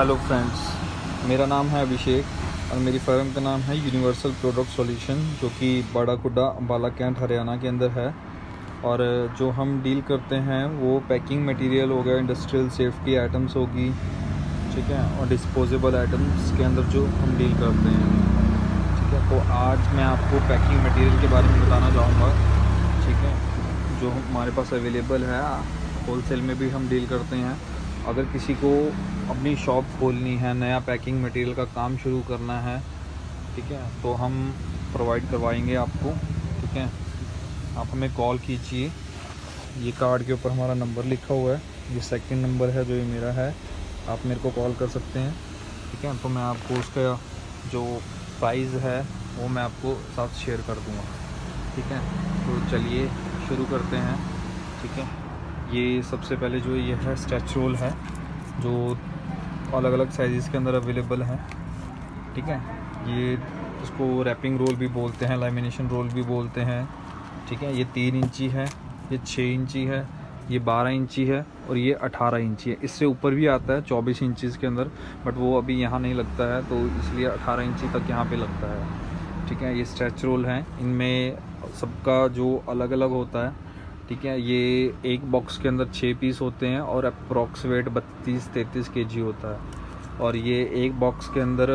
Hello friends, मेरा नाम है अभिषेक और मेरी फर्म का नाम है यूनिवर्सल प्रोडक्ट सॉल्यूशन, जो कि बड़ा कुड्डा अम्बाला कैंट हरियाणा के अंदर है। और जो हम डील करते हैं वो पैकिंग मटेरियल हो गया, इंडस्ट्रियल सेफ्टी आइटम्स होगी, ठीक है, और डिस्पोजेबल आइटम्स के अंदर जो हम डील करते हैं, ठीक है। तो आज मैं आपको पैकिंग मटेरियल के बारे में बताना चाहूँगा, ठीक है, जो हमारे पास अवेलेबल है। होलसेल में भी हम डील करते हैं। अगर किसी को अपनी शॉप खोलनी है, नया पैकिंग मटेरियल का काम शुरू करना है, ठीक है, तो हम प्रोवाइड करवाएंगे आपको, ठीक है। आप हमें कॉल कीजिए, ये कार्ड के ऊपर हमारा नंबर लिखा हुआ है, ये सेकंड नंबर है जो ये मेरा है, आप मेरे को कॉल कर सकते हैं, ठीक है। तो मैं आपको उसका जो प्राइस है वो मैं आपको साथ शेयर कर दूँगा, ठीक है। तो चलिए शुरू करते हैं, ठीक है। ये सबसे पहले जो ये है स्ट्रेच रोल है, जो अलग अलग साइज़ के अंदर अवेलेबल है, ठीक है। ये इसको रैपिंग रोल भी बोलते हैं, लैमिनेशन रोल भी बोलते हैं, ठीक है। ये 3 इंची है, ये 6 इंची है, ये 12 इंची है और ये 18 इंची है। इससे ऊपर भी आता है 24 इंचज़ के अंदर, बट वो अभी यहाँ नहीं लगता है, तो इसलिए 18 इंची तक यहाँ पे लगता है, ठीक है। ये स्ट्रेच रोल हैं, इनमें सबका जो अलग अलग होता है, ठीक है। ये एक बॉक्स के अंदर 6 पीस होते हैं और अप्रॉक्स वेट 32-33 केजी होता है। और ये एक बॉक्स के अंदर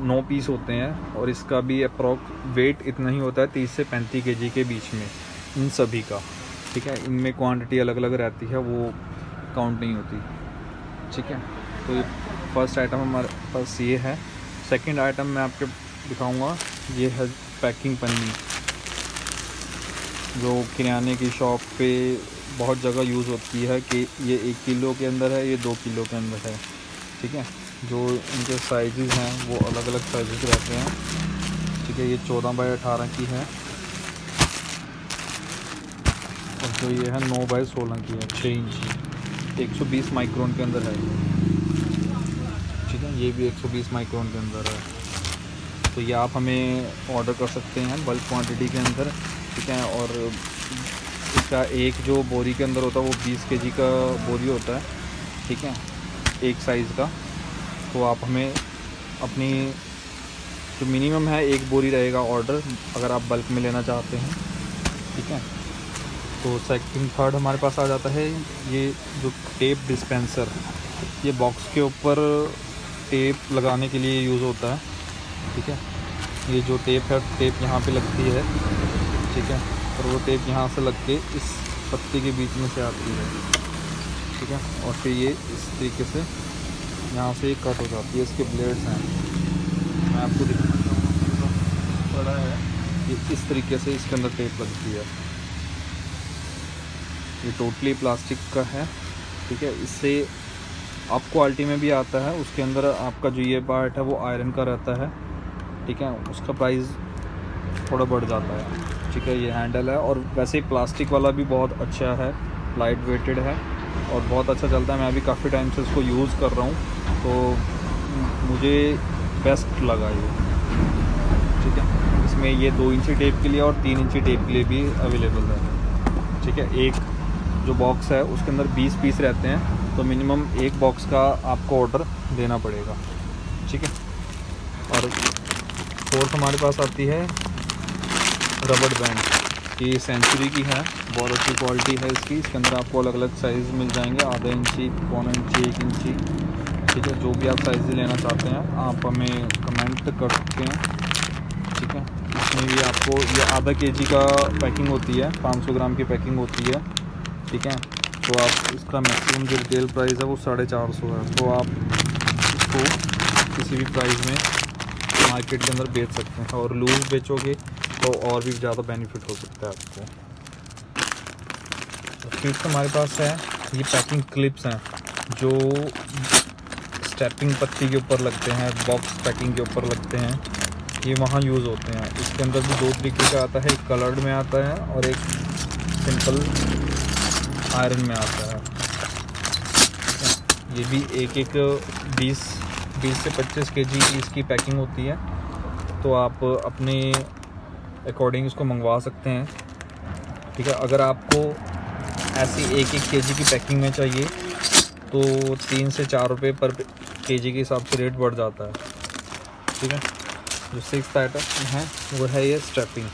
9 पीस होते हैं और इसका भी अप्रॉक्स वेट इतना ही होता है, 30 से 35 केजी के बीच में इन सभी का, ठीक है। इनमें क्वांटिटी अलग अलग रहती है, वो काउंट नहीं होती, ठीक है। तो ये फर्स्ट आइटम हमारे पास ये है। सेकंड आइटम मैं आपको दिखाऊंगा, ये है पैकिंग पन्नी, जो किराने की शॉप पे बहुत जगह यूज़ होती है कि ये 1 किलो के अंदर है, ये 2 किलो के अंदर है, ठीक है। जो इनके साइज़ हैं वो अलग अलग साइज़ रहते हैं, ठीक है। ये 14 बाई 18 की है और जो ये है 9 बाई 16 की है, 6 इंची, 120 माइक्रोन के अंदर है, ठीक है। ये भी 120 माइक्रोन के अंदर है। तो ये आप हमें ऑर्डर कर सकते हैं बल्क क्वांटिटी के अंदर, ठीक है। और इसका एक जो बोरी के अंदर होता है वो 20 केजी का बोरी होता है, ठीक है, एक साइज़ का। तो आप हमें अपनी जो मिनिमम है 1 बोरी रहेगा ऑर्डर, अगर आप बल्क में लेना चाहते हैं, ठीक है। तो सेकंड थर्ड हमारे पास आ जाता है ये जो टेप डिस्पेंसर, ये बॉक्स के ऊपर टेप लगाने के लिए यूज़ होता है, ठीक है। ये जो टेप है, टेप यहाँ पे लगती है, ठीक है, और वो टेप यहाँ से लग के इस पत्ती के बीच में से आती है, ठीक है। और फिर ये इस तरीके से यहाँ से कट हो जाती है। इसके ब्लेड्स हैं, मैं आपको दिखाना चाहूँगा, बड़ा है ये, इस तरीके से इसके अंदर टेप लगती है। ये टोटली प्लास्टिक का है, ठीक है। इससे आप क्वालिटी में भी आता है, उसके अंदर आपका जो ये पार्ट है वो आयरन का रहता है, ठीक है। उसका प्राइस थोड़ा बढ़ जाता है, ठीक है। ये हैंडल है और वैसे ही प्लास्टिक वाला भी बहुत अच्छा है, लाइट वेटेड है और बहुत अच्छा चलता है। मैं अभी काफ़ी टाइम से इसको यूज़ कर रहा हूँ, तो मुझे बेस्ट लगा ये, ठीक है। इसमें ये 2 इंची टेप के लिए और 3 इंची टेप के लिए भी अवेलेबल है, ठीक है। एक जो बॉक्स है उसके अंदर 20 पीस रहते हैं, तो मिनिमम एक बॉक्स का आपको ऑर्डर देना पड़ेगा, ठीक है। और फोर्थ हमारे पास आती है रबड़ बैंड, ये सेंचुरी की है, बहुत अच्छी क्वालिटी है इसकी। इसके अंदर आपको अलग अलग साइज़ मिल जाएंगे, आधा इंची, पौना इंची, 1 इंची, ठीक है। जो भी आप साइज़ लेना चाहते हैं आप हमें कमेंट कर सकते हैं, ठीक है। इसमें भी आपको ये आधा केजी का पैकिंग होती है, 500 ग्राम की पैकिंग होती है, ठीक है। तो आप इसका मैक्सिमम जो रिटेल प्राइस है वो 450 है, तो आप इसको किसी भी प्राइस में मार्केट के अंदर बेच सकते हैं, और लूज़ बेचोगे तो और भी ज़्यादा बेनिफिट हो सकता है आपको। तो फिर हमारे पास है ये पैकिंग क्लिप्स हैं, जो स्टेपिंग पत्ती के ऊपर लगते हैं, बॉक्स पैकिंग के ऊपर लगते हैं, ये वहाँ यूज़ होते हैं। इसके अंदर भी 2 तरीके का आता है, एक कलर्ड में आता है और एक सिंपल आयरन में आता है, ये भी एक 20 से 25 केजी की इसकी पैकिंग होती है। तो आप अपने अकॉर्डिंग इसको मंगवा सकते हैं, ठीक है। अगर आपको ऐसी 1-1 केजी की पैकिंग में चाहिए तो 3 से 4 रुपये पर केजी के हिसाब से रेट बढ़ जाता है। ठीक है, जो 6th आइटम है वो है ये स्ट्रैपिंग,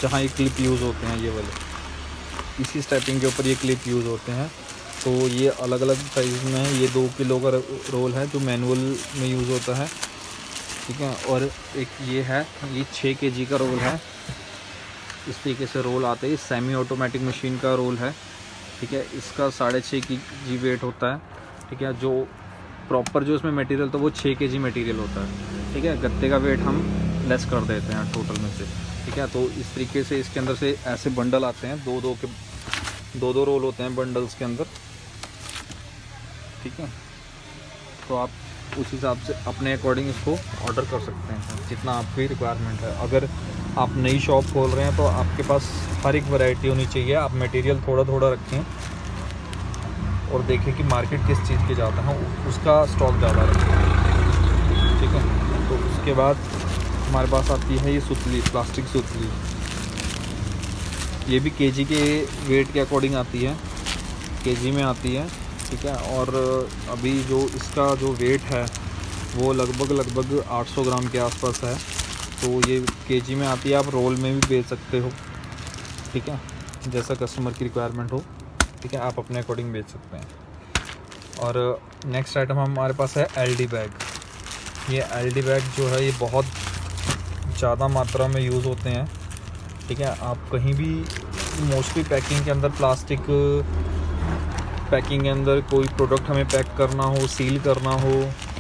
जहाँ ये क्लिप यूज़ होते हैं, ये वाले इसी स्ट्रैपिंग के ऊपर ये क्लिप यूज़ होते हैं। तो ये अलग अलग साइज़ में है। ये 2 किलो का रोल है जो मैनुअल में यूज़ होता है। ठीक है, और एक ये है, ये 6 केजी का रोल है। इस तरीके से रोल आते हैं। सेमी ऑटोमेटिक मशीन का रोल है। ठीक है, इसका 6.5 केजी वेट होता है। ठीक है, जो प्रॉपर जो इसमें मटेरियल तो वो 6 केजी मटेरियल होता है। ठीक है, गत्ते का वेट हम लेस कर देते हैं टोटल में से। ठीक है, तो इस तरीके से इसके अंदर से ऐसे बंडल आते हैं, दो दो रोल होते हैं बंडल्स के अंदर। ठीक है, तो आप उस हिसाब से अपने अकॉर्डिंग इसको ऑर्डर कर सकते हैं जितना आपकी रिक्वायरमेंट है। अगर आप नई शॉप खोल रहे हैं तो आपके पास हर एक वैरायटी होनी चाहिए। आप मटेरियल थोड़ा थोड़ा रखें और देखें कि मार्केट किस चीज़ के ज़्यादा है, उसका स्टॉक ज़्यादा रखें। ठीक है, तो उसके बाद हमारे पास आती है ये सुतली, प्लास्टिक सुतली। ये भी केजी के वेट के अकॉर्डिंग आती है, केजी में आती है। ठीक है, और अभी जो इसका जो वेट है वो लगभग 800 ग्राम के आसपास है। तो ये केजी में आती है, आप रोल में भी बेच सकते हो। ठीक है, जैसा कस्टमर की रिक्वायरमेंट हो। ठीक है, आप अपने अकॉर्डिंग बेच सकते हैं। और नेक्स्ट आइटम हमारे पास है एलडी बैग। ये एलडी बैग जो है ये बहुत ज़्यादा मात्रा में यूज़ होते हैं। ठीक है, आप कहीं भी मोस्टली पैकिंग के अंदर, प्लास्टिक पैकिंग के अंदर कोई प्रोडक्ट हमें पैक करना हो, सील करना हो,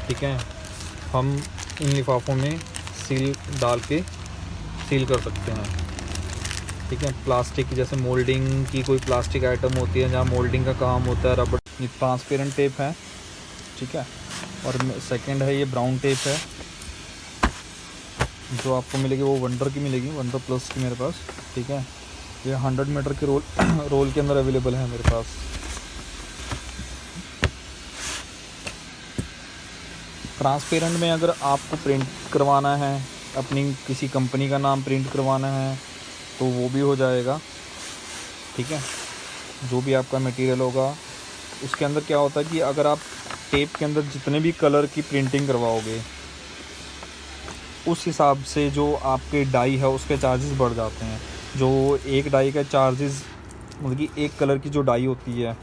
ठीक है, हम इन लिफाफों में सील डाल के सील कर सकते हैं। ठीक है, प्लास्टिक जैसे मोल्डिंग की कोई प्लास्टिक आइटम होती है जहाँ मोल्डिंग का काम होता है, रबड़, ये ट्रांसपेरेंट टेप है। ठीक है, और सेकंड है ये ब्राउन टेप है जो आपको मिलेगी, वो वंडर की मिलेगी, वंडर प्लस की मेरे पास। ठीक है, ये 100 मीटर के रोल के अंदर अवेलेबल है मेरे पास। ट्रांसपेरेंट में अगर आपको प्रिंट करवाना है, अपनी किसी कंपनी का नाम प्रिंट करवाना है तो वो भी हो जाएगा। ठीक है, जो भी आपका मटेरियल होगा उसके अंदर क्या होता है कि अगर आप टेप के अंदर जितने भी कलर की प्रिंटिंग करवाओगे उस हिसाब से जो आपके डाई है उसके चार्जेस बढ़ जाते हैं। जो एक डाई का चार्जेस, मतलब कि एक कलर की जो डाई होती है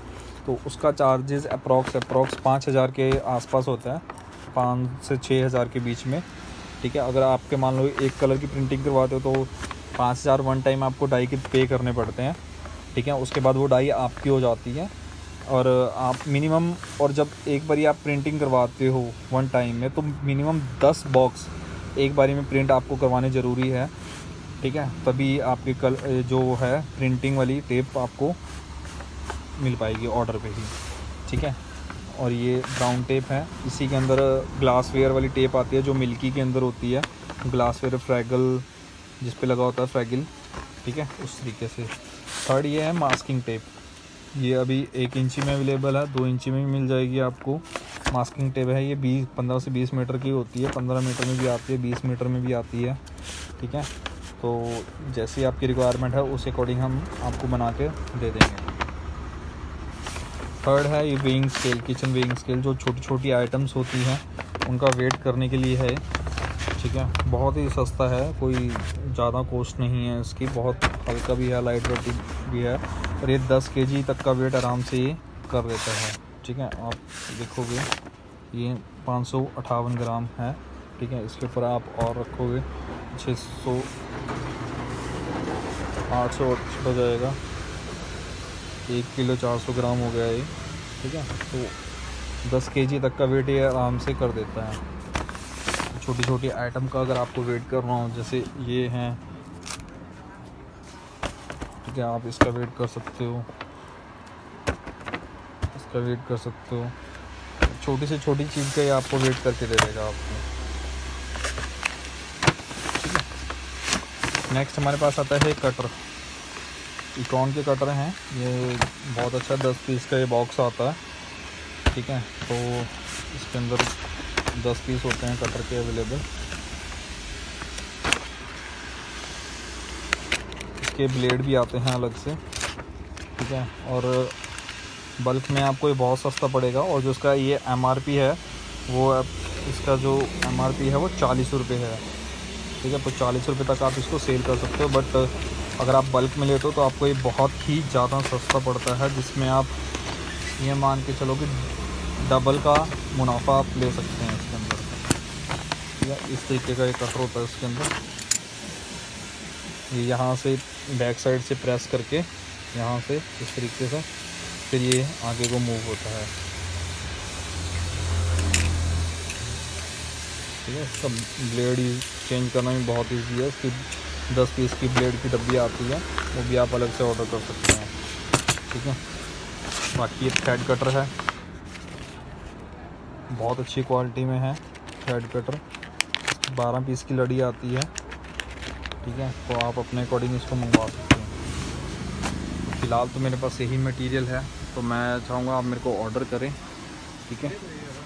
तो उसका चार्जेस अप्रॉक्स 5,000 के आसपास होता है, 5 से 6,000 के बीच में। ठीक है, अगर आपके मान लो एक कलर की प्रिंटिंग करवाते हो तो 5,000 वन टाइम आपको डाई के पे करने पड़ते हैं। ठीक है, उसके बाद वो डाई आपकी हो जाती है। और आप मिनिमम, और जब एक बारी आप प्रिंटिंग करवाते हो वन टाइम में तो मिनिमम 10 बॉक्स एक बारी में प्रिंट आपको करवाने ज़रूरी है। ठीक है, तभी आपके जो है प्रिंटिंग वाली टेप आपको मिल पाएगी ऑर्डर पे ही। ठीक है, और ये ब्राउन टेप है, इसी के अंदर ग्लासवेयर वाली टेप आती है जो मिल्की के अंदर होती है, ग्लासवेयर फ्रैगल जिस पे लगा होता है फ्रैगल। ठीक है, उस तरीके से। थर्ड ये है मास्किंग टेप। ये अभी 1 इंची में अवेलेबल है, 2 इंची में भी मिल जाएगी आपको। मास्किंग टेप है, ये 15 से 20 मीटर की होती है, 15 मीटर में भी आती है, 20 मीटर में भी आती है। ठीक है, तो जैसी आपकी रिक्वायरमेंट है उस अकॉर्डिंग हम आपको बना के दे देंगे। थर्ड है ये weighing scale, kitchen weighing scale, जो छोटी छोटी आइटम्स होती हैं उनका वेट करने के लिए है। ठीक है, बहुत ही सस्ता है, कोई ज़्यादा कॉस्ट नहीं है इसकी, बहुत हल्का भी है, लाइट वेट भी है, और ये 10 केजी तक का वेट आराम से ये कर देता है। ठीक है, आप देखोगे ये 558 ग्राम है। ठीक है, इसके ऊपर आप और रखोगे 600, 800 हो जाएगा, 1 किलो 400 ग्राम हो गया ये। ठीक है, तो 10 केजी तक का वेट ये आराम से कर देता है। छोटी छोटी आइटम का अगर आपको वेट करना हो, जैसे ये हैं, ठीक है, आप इसका वेट कर सकते हो, इसका वेट कर सकते हो। छोटी से छोटी चीज़ का ये आपको वेट करके दे देगा आपको। ठीक है, नेक्स्ट हमारे पास आता है कटर। इकॉन के कटर हैं, ये बहुत अच्छा 10 पीस का ये बॉक्स आता है। ठीक है, तो इसके अंदर 10 पीस होते हैं कटर के अवेलेबल। इसके ब्लेड भी आते हैं अलग से। ठीक है, और बल्क में आपको ये बहुत सस्ता पड़ेगा, और जो इसका ये MRP है वो अब इसका जो MRP है वो 40 रुपये है, ठीक है। तो 40 रुपये तक आप इसको सेल कर सकते हो, बट अगर आप बल्क में लेते हो तो आपको ये बहुत ही ज़्यादा सस्ता पड़ता है, जिसमें आप ये मान के चलो कि डबल का मुनाफा आप ले सकते हैं इसके अंदर, ठीक है। इस तरीके का एक कटर होता है इसके अंदर। ये यहाँ से बैक साइड से प्रेस करके यहाँ से इस तरीके से फिर ये आगे को मूव होता है, ठीक है। इसका ब्लेड चेंज करना भी बहुत ईजी है। इसकी 10 पीस की ब्लेड की डब्बी आती है, वो भी आप अलग से ऑर्डर कर सकते हैं, ठीक है। बाकी ये थ्रेड कटर है, बहुत अच्छी क्वालिटी में है थ्रेड कटर। 12 पीस की लड़ी आती है, ठीक है। तो आप अपने अकॉर्डिंग इसको मंगवा सकते हैं। फ़िलहाल तो मेरे पास यही मटेरियल है, तो मैं चाहूँगा आप मेरे को ऑर्डर करें, ठीक है।